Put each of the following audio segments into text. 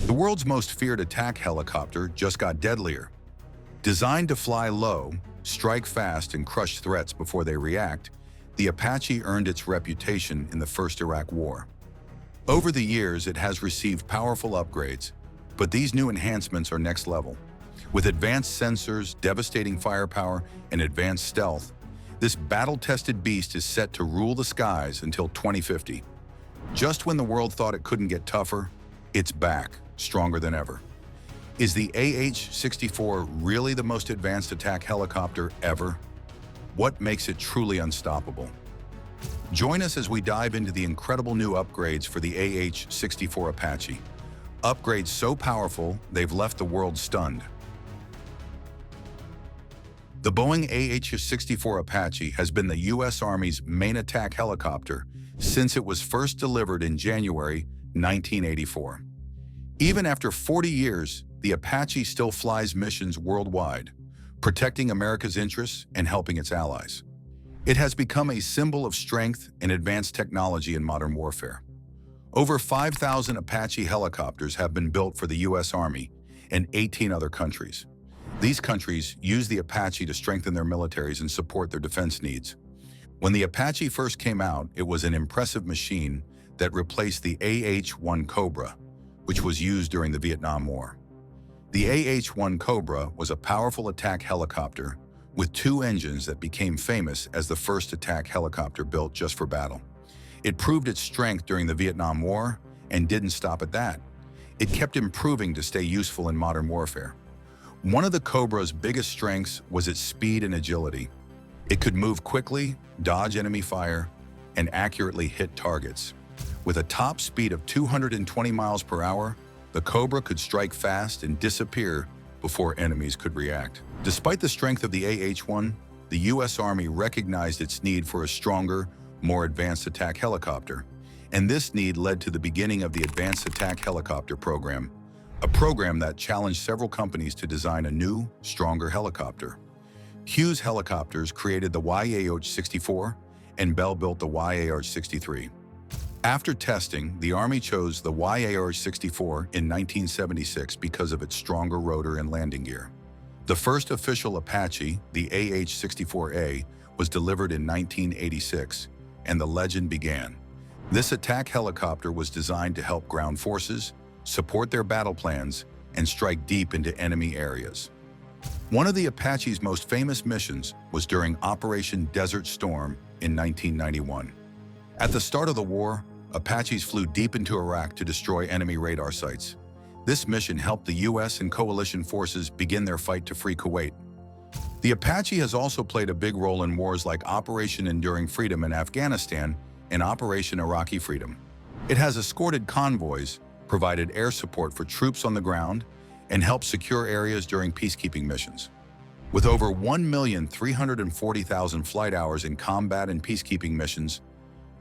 The world's most feared attack helicopter just got deadlier. Designed to fly low, strike fast, and crush threats before they react, the Apache earned its reputation in the First Iraq War. Over the years, it has received powerful upgrades, but these new enhancements are next level. With advanced sensors, devastating firepower, and advanced stealth, this battle-tested beast is set to rule the skies until 2050. Just when the world thought it couldn't get tougher, it's back, stronger than ever. Is the AH-64 really the most advanced attack helicopter ever? What makes it truly unstoppable? Join us as we dive into the incredible new upgrades for the AH-64 Apache. Upgrades so powerful, they've left the world stunned. The Boeing AH-64 Apache has been the U.S. Army's main attack helicopter since it was first delivered in January 1984. Even after 40 years, the Apache still flies missions worldwide, protecting America's interests and helping its allies. It has become a symbol of strength and advanced technology in modern warfare. Over 5,000 Apache helicopters have been built for the U.S. Army and 18 other countries. These countries use the Apache to strengthen their militaries and support their defense needs. When the Apache first came out, it was an impressive machine that replaced the AH-1 Cobra, which was used during the Vietnam War. The AH-1 Cobra was a powerful attack helicopter with two engines that became famous as the first attack helicopter built just for battle. It proved its strength during the Vietnam War and didn't stop at that. It kept improving to stay useful in modern warfare. One of the Cobra's biggest strengths was its speed and agility. It could move quickly, dodge enemy fire, and accurately hit targets. With a top speed of 220 miles per hour, the Cobra could strike fast and disappear before enemies could react. Despite the strength of the AH-1, the U.S. Army recognized its need for a stronger, more advanced attack helicopter, and this need led to the beginning of the Advanced Attack Helicopter Program, a program that challenged several companies to design a new, stronger helicopter. Hughes Helicopters created the AH-64, and Bell built the AH-63. After testing, the Army chose the AH-64 in 1976 because of its stronger rotor and landing gear. The first official Apache, the AH-64A, was delivered in 1986, and the legend began. This attack helicopter was designed to help ground forces, support their battle plans, and strike deep into enemy areas. One of the Apache's most famous missions was during Operation Desert Storm in 1991. At the start of the war, Apaches flew deep into Iraq to destroy enemy radar sites. This mission helped the U.S. and coalition forces begin their fight to free Kuwait. The Apache has also played a big role in wars like Operation Enduring Freedom in Afghanistan and Operation Iraqi Freedom. It has escorted convoys, provided air support for troops on the ground, and helped secure areas during peacekeeping missions. With over 1,340,000 flight hours in combat and peacekeeping missions,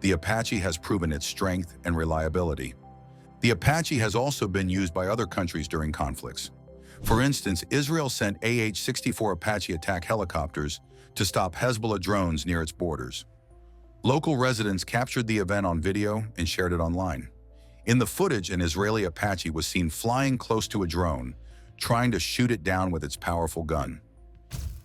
the Apache has proven its strength and reliability. The Apache has also been used by other countries during conflicts. For instance, Israel sent AH-64 Apache attack helicopters to stop Hezbollah drones near its borders. Local residents captured the event on video and shared it online. In the footage, an Israeli Apache was seen flying close to a drone, trying to shoot it down with its powerful gun.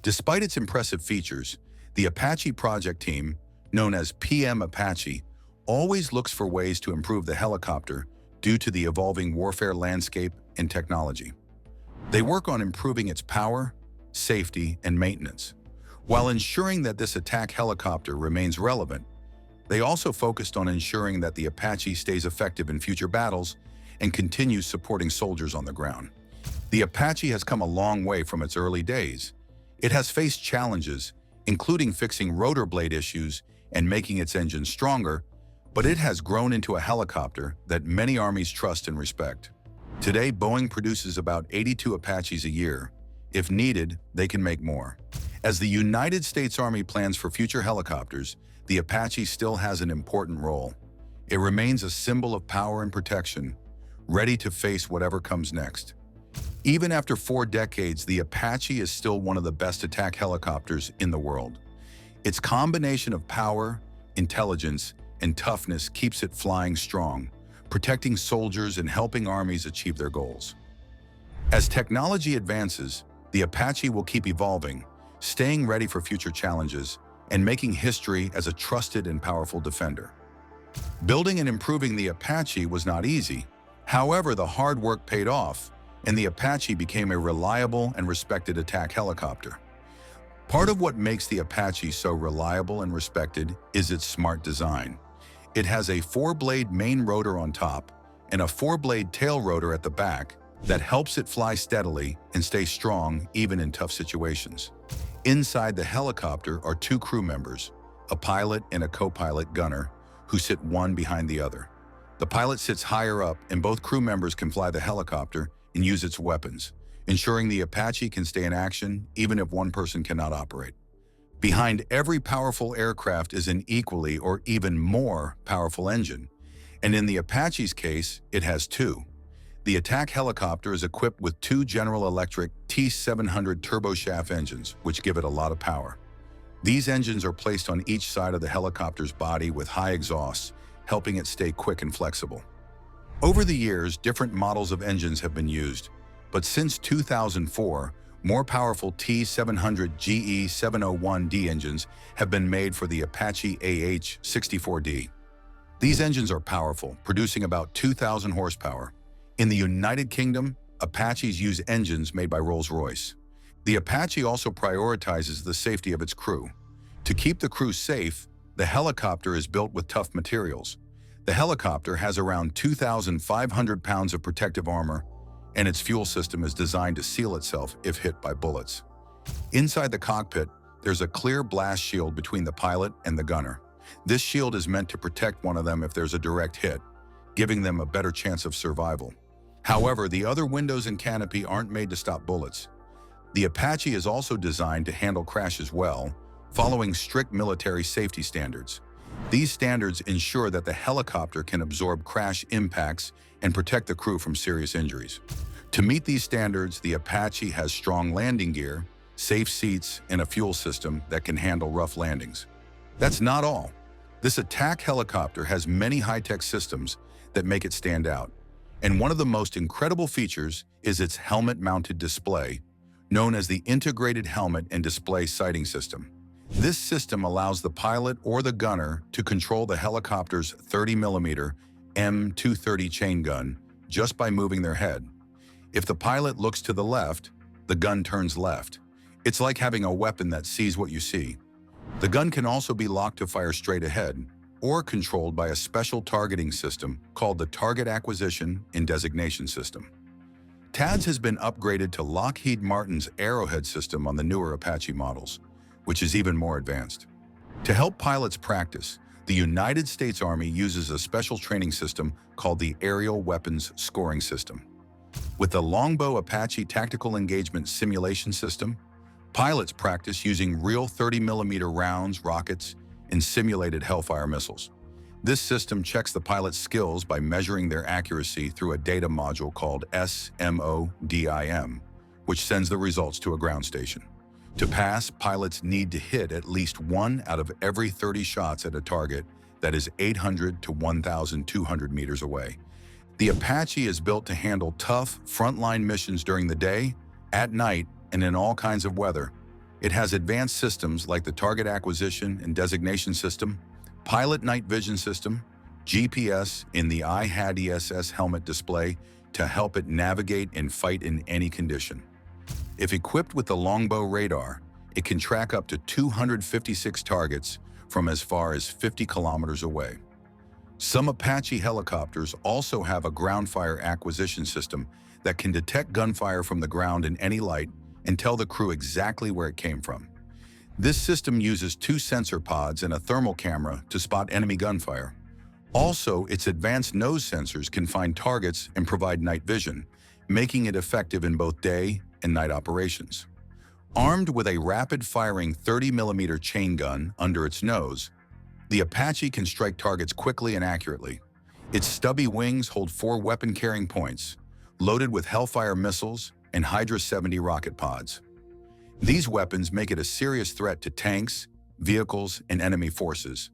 Despite its impressive features, the Apache project team, known as PM Apache, always looks for ways to improve the helicopter due to the evolving warfare landscape and technology. They work on improving its power, safety, and maintenance. While ensuring that this attack helicopter remains relevant, they also focused on ensuring that the Apache stays effective in future battles and continues supporting soldiers on the ground. The Apache has come a long way from its early days. It has faced challenges, including fixing rotor blade issues and making its engine stronger, but it has grown into a helicopter that many armies trust and respect. Today, Boeing produces about 82 Apaches a year. If needed, they can make more. As the United States Army plans for future helicopters, the Apache still has an important role. It remains a symbol of power and protection, ready to face whatever comes next. Even after 4 decades, the Apache is still one of the best attack helicopters in the world. Its combination of power, intelligence, and toughness keeps it flying strong, protecting soldiers and helping armies achieve their goals. As technology advances, the Apache will keep evolving, staying ready for future challenges, and making history as a trusted and powerful defender. Building and improving the Apache was not easy. However, the hard work paid off, and the Apache became a reliable and respected attack helicopter. Part of what makes the Apache so reliable and respected is its smart design. It has a 4-blade main rotor on top and a 4-blade tail rotor at the back that helps it fly steadily and stay strong even in tough situations. Inside the helicopter are 2 crew members, a pilot and a co-pilot gunner, who sit one behind the other. The pilot sits higher up, and both crew members can fly the helicopter and use its weapons, ensuring the Apache can stay in action even if one person cannot operate. Behind every powerful aircraft is an equally or even more powerful engine, and in the Apache's case, it has 2. The attack helicopter is equipped with 2 General Electric T700 turboshaft engines, which give it a lot of power. These engines are placed on each side of the helicopter's body with high exhausts, helping it stay quick and flexible. Over the years, different models of engines have been used, but since 2004, more powerful T700 GE701D engines have been made for the Apache AH-64D. These engines are powerful, producing about 2,000 horsepower. In the United Kingdom, Apaches use engines made by Rolls-Royce. The Apache also prioritizes the safety of its crew. To keep the crew safe, the helicopter is built with tough materials. The helicopter has around 2,500 pounds of protective armor, and its fuel system is designed to seal itself if hit by bullets. Inside the cockpit, there's a clear blast shield between the pilot and the gunner. This shield is meant to protect one of them if there's a direct hit, giving them a better chance of survival. However, the other windows and canopy aren't made to stop bullets. The Apache is also designed to handle crashes well, following strict military safety standards. These standards ensure that the helicopter can absorb crash impacts and protect the crew from serious injuries. To meet these standards, the Apache has strong landing gear, safe seats, and a fuel system that can handle rough landings. That's not all. This attack helicopter has many high-tech systems that make it stand out. And one of the most incredible features is its helmet-mounted display, known as the Integrated Helmet and Display Sighting System. This system allows the pilot or the gunner to control the helicopter's 30mm M230 chain gun just by moving their head. If the pilot looks to the left, the gun turns left. It's like having a weapon that sees what you see. The gun can also be locked to fire straight ahead, or controlled by a special targeting system called the Target Acquisition and Designation System. TADS has been upgraded to Lockheed Martin's Arrowhead system on the newer Apache models, which is even more advanced. To help pilots practice, the United States Army uses a special training system called the Aerial Weapons Scoring System. With the Longbow Apache Tactical Engagement Simulation System, pilots practice using real 30mm rounds, rockets, and simulated Hellfire missiles. This system checks the pilot's skills by measuring their accuracy through a data module called SMODIM, which sends the results to a ground station. To pass, pilots need to hit at least 1 out of every 30 shots at a target that is 800 to 1,200 meters away. The Apache is built to handle tough, frontline missions during the day, at night, and in all kinds of weather. It has advanced systems like the Target Acquisition and Designation System, Pilot Night Vision System, GPS, and the AH-64 helmet display to help it navigate and fight in any condition. If equipped with the Longbow radar, it can track up to 256 targets from as far as 50 kilometers away. Some Apache helicopters also have a ground fire acquisition system that can detect gunfire from the ground in any light and tell the crew exactly where it came from. This system uses 2 sensor pods and a thermal camera to spot enemy gunfire. Also, its advanced nose sensors can find targets and provide night vision, making it effective in both day and night operations. Armed with a rapid-firing 30mm chain gun under its nose, the Apache can strike targets quickly and accurately. Its stubby wings hold 4 weapon-carrying points, loaded with Hellfire missiles and Hydra 70 rocket pods. These weapons make it a serious threat to tanks, vehicles, and enemy forces.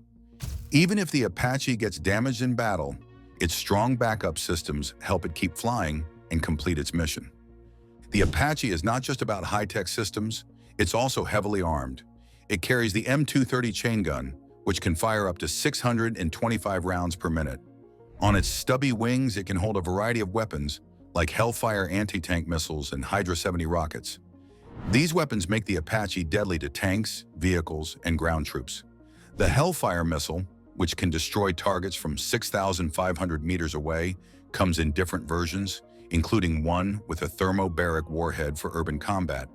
Even if the Apache gets damaged in battle, Its strong backup systems help it keep flying and complete its mission. The Apache is not just about high-tech systems, it's also heavily armed. It carries the M230 chain gun, which can fire up to 625 rounds per minute. On its stubby wings, it can hold a variety of weapons, like Hellfire anti-tank missiles and Hydra 70 rockets. These weapons make the Apache deadly to tanks, vehicles, and ground troops. The Hellfire missile, which can destroy targets from 6,500 meters away, comes in different versions, including one with a thermobaric warhead for urban combat.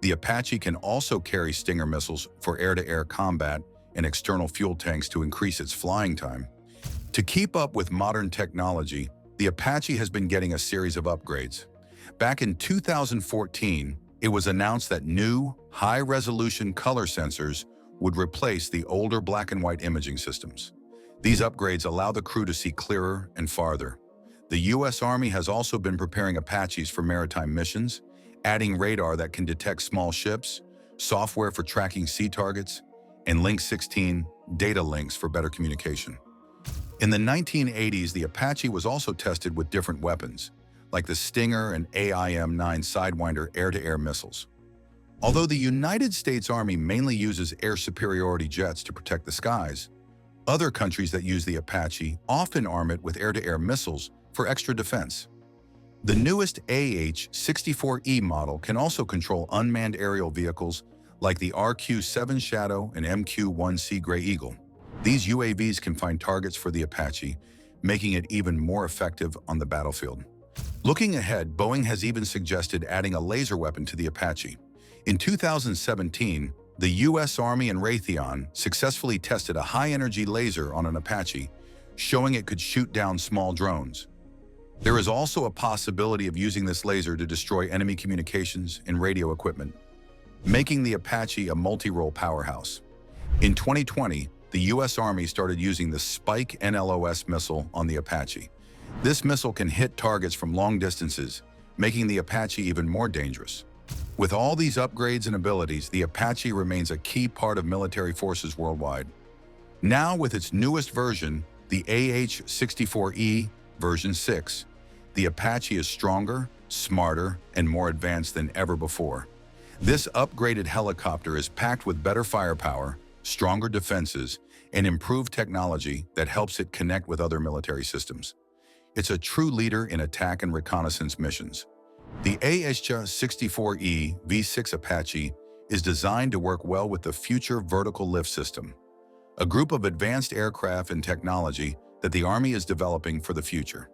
The Apache can also carry Stinger missiles for air-to-air combat and external fuel tanks to increase its flying time. To keep up with modern technology, the Apache has been getting a series of upgrades. Back in 2014, it was announced that new, high-resolution color sensors would replace the older black and white imaging systems. These upgrades allow the crew to see clearer and farther. The U.S. Army has also been preparing Apaches for maritime missions, adding radar that can detect small ships, software for tracking sea targets, and Link 16 data links for better communication. In the 1980s, the Apache was also tested with different weapons, like the Stinger and AIM-9 Sidewinder air-to-air missiles. Although the United States Army mainly uses air superiority jets to protect the skies, other countries that use the Apache often arm it with air-to-air missiles for extra defense. The newest AH-64 model can also control unmanned aerial vehicles like the RQ-7 Shadow and MQ-1C Gray Eagle. These UAVs can find targets for the Apache, making it even more effective on the battlefield. Looking ahead, Boeing has even suggested adding a laser weapon to the Apache. In 2017, the U.S. Army and Raytheon successfully tested a high-energy laser on an Apache, showing it could shoot down small drones. There is also a possibility of using this laser to destroy enemy communications and radio equipment, making the Apache a multi-role powerhouse. In 2020, the U.S. Army started using the Spike NLOS missile on the Apache. This missile can hit targets from long distances, making the Apache even more dangerous. With all these upgrades and abilities, the Apache remains a key part of military forces worldwide. Now, with its newest version, the AH-64 version 6, the Apache is stronger, smarter, and more advanced than ever before. This upgraded helicopter is packed with better firepower, stronger defenses, and improved technology that helps it connect with other military systems. It's a true leader in attack and reconnaissance missions. The AH-64 V6 Apache is designed to work well with the Future Vertical Lift System, a group of advanced aircraft and technology that the Army is developing for the future.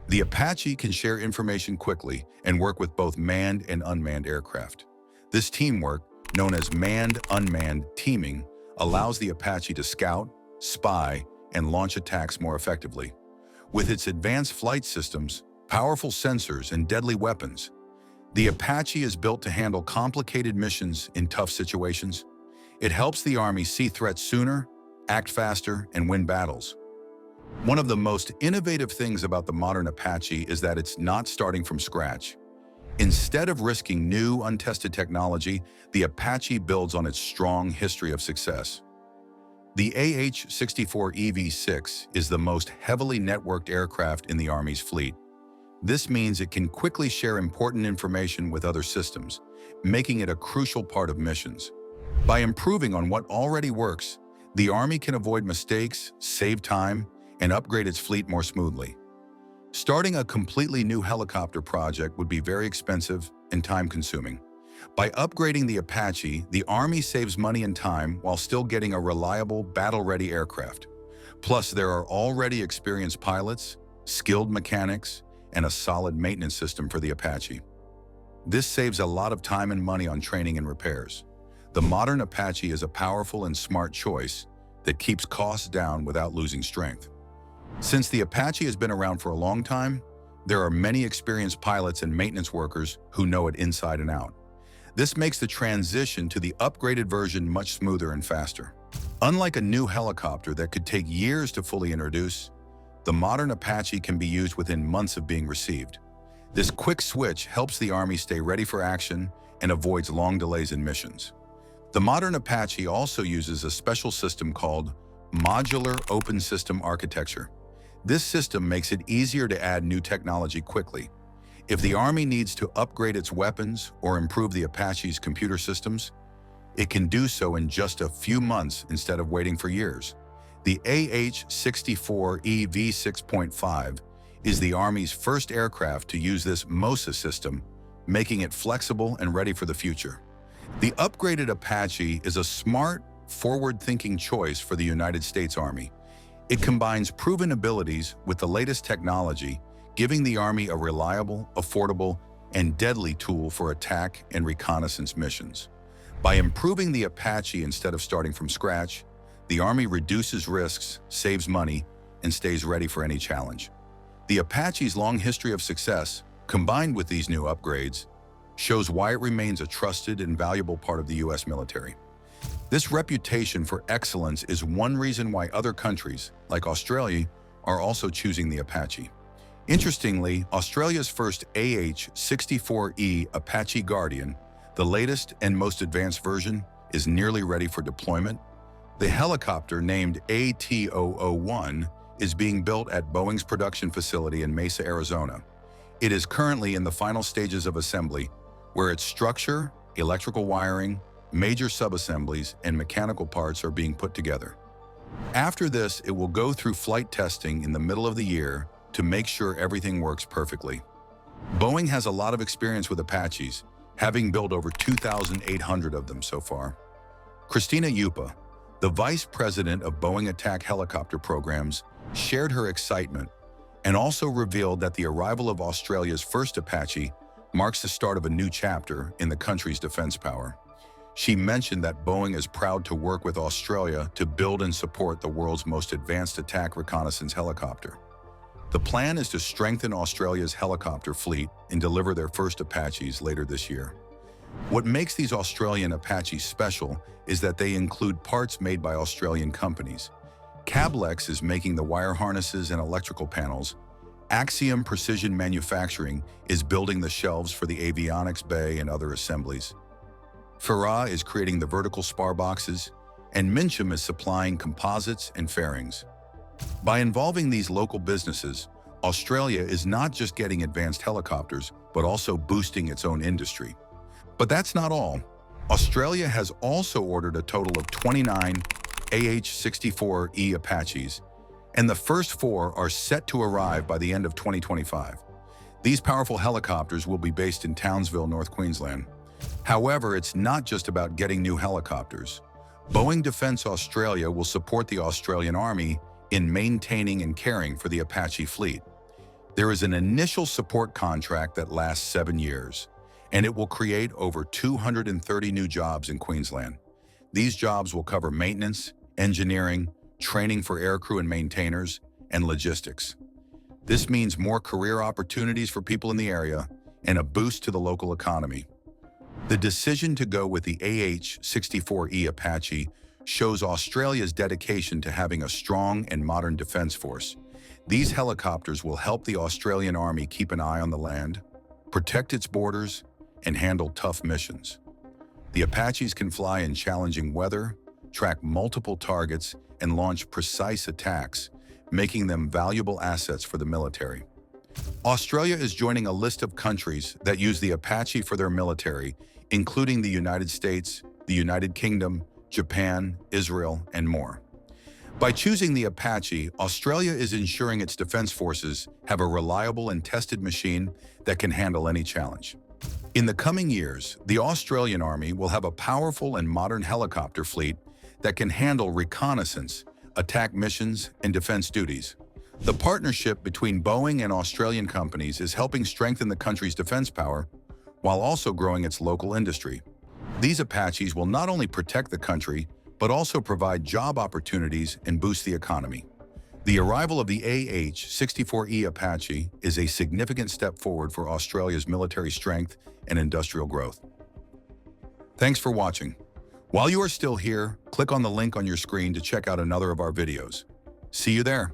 The Apache can share information quickly and work with both manned and unmanned aircraft. This teamwork, known as manned-unmanned teaming, allows the Apache to scout, spy, and launch attacks more effectively. With its advanced flight systems, powerful sensors, and deadly weapons, the Apache is built to handle complicated missions in tough situations. It helps the Army see threats sooner, act faster, and win battles. One of the most innovative things about the modern Apache is that it's not starting from scratch. Instead of risking new, untested technology, the Apache builds on its strong history of success. The AH-64 V6 is the most heavily networked aircraft in the Army's fleet. This means it can quickly share important information with other systems, making it a crucial part of missions. By improving on what already works, the Army can avoid mistakes, save time, and upgrade its fleet more smoothly. Starting a completely new helicopter project would be very expensive and time-consuming. By upgrading the Apache, the Army saves money and time while still getting a reliable, battle-ready aircraft. Plus, there are already experienced pilots, skilled mechanics, and a solid maintenance system for the Apache. This saves a lot of time and money on training and repairs. The modern Apache is a powerful and smart choice that keeps costs down without losing strength. Since the Apache has been around for a long time, there are many experienced pilots and maintenance workers who know it inside and out. This makes the transition to the upgraded version much smoother and faster. Unlike a new helicopter that could take years to fully introduce, the modern Apache can be used within months of being received. This quick switch helps the Army stay ready for action and avoids long delays in missions. The modern Apache also uses a special system called Modular Open System Architecture. This system makes it easier to add new technology quickly. If the Army needs to upgrade its weapons or improve the Apache's computer systems, it can do so in just a few months instead of waiting for years. The AH-64E V6.5 is the Army's first aircraft to use this MOSA system, making it flexible and ready for the future. The upgraded Apache is a smart, forward-thinking choice for the United States Army. It combines proven abilities with the latest technology, giving the Army a reliable, affordable, and deadly tool for attack and reconnaissance missions. By improving the Apache instead of starting from scratch, the Army reduces risks, saves money, and stays ready for any challenge. The Apache's long history of success, combined with these new upgrades, shows why it remains a trusted and valuable part of the U.S. military. This reputation for excellence is one reason why other countries, like Australia, are also choosing the Apache. Interestingly, Australia's first AH-64E Apache Guardian, the latest and most advanced version, is nearly ready for deployment. The helicopter, named AT-001, is being built at Boeing's production facility in Mesa, Arizona. It is currently in the final stages of assembly, where its structure, electrical wiring, major subassemblies, and mechanical parts are being put together. After this, it will go through flight testing in the middle of the year to make sure everything works perfectly. Boeing has a lot of experience with Apaches, having built over 2,800 of them so far. Christina Yupa, the vice president of Boeing Attack Helicopter Programs, shared her excitement and also revealed that the arrival of Australia's first Apache marks the start of a new chapter in the country's defense power. She mentioned that Boeing is proud to work with Australia to build and support the world's most advanced attack reconnaissance helicopter. The plan is to strengthen Australia's helicopter fleet and deliver their first Apaches later this year. What makes these Australian Apaches special is that they include parts made by Australian companies. Cablex is making the wire harnesses and electrical panels. Axiom Precision Manufacturing is building the shelves for the avionics bay and other assemblies. Farah is creating the vertical spar boxes, and Mincham is supplying composites and fairings. By involving these local businesses, Australia is not just getting advanced helicopters, but also boosting its own industry. But that's not all. Australia has also ordered a total of 29 AH-64E Apaches, and the first 4 are set to arrive by the end of 2025. These powerful helicopters will be based in Townsville, North Queensland. However, it's not just about getting new helicopters. Boeing Defence Australia will support the Australian Army in maintaining and caring for the Apache fleet. There is an initial support contract that lasts 7 years, and it will create over 230 new jobs in Queensland. These jobs will cover maintenance, engineering, training for aircrew and maintainers, and logistics. This means more career opportunities for people in the area and a boost to the local economy. The decision to go with the AH-64E Apache shows Australia's dedication to having a strong and modern defense force. These helicopters will help the Australian Army keep an eye on the land, protect its borders, and handle tough missions. The Apaches can fly in challenging weather, track multiple targets, and launch precise attacks, making them valuable assets for the military. Australia is joining a list of countries that use the Apache for their military, including the United States, the United Kingdom, Japan, Israel, and more. By choosing the Apache, Australia is ensuring its defense forces have a reliable and tested machine that can handle any challenge. In the coming years, the Australian Army will have a powerful and modern helicopter fleet that can handle reconnaissance, attack missions, and defense duties. The partnership between Boeing and Australian companies is helping strengthen the country's defense power while also growing its local industry. These Apaches will not only protect the country, but also provide job opportunities and boost the economy. The arrival of the AH-64E Apache is a significant step forward for Australia's military strength and industrial growth. Thanks for watching. While you are still here, click on the link on your screen to check out another of our videos. See you there.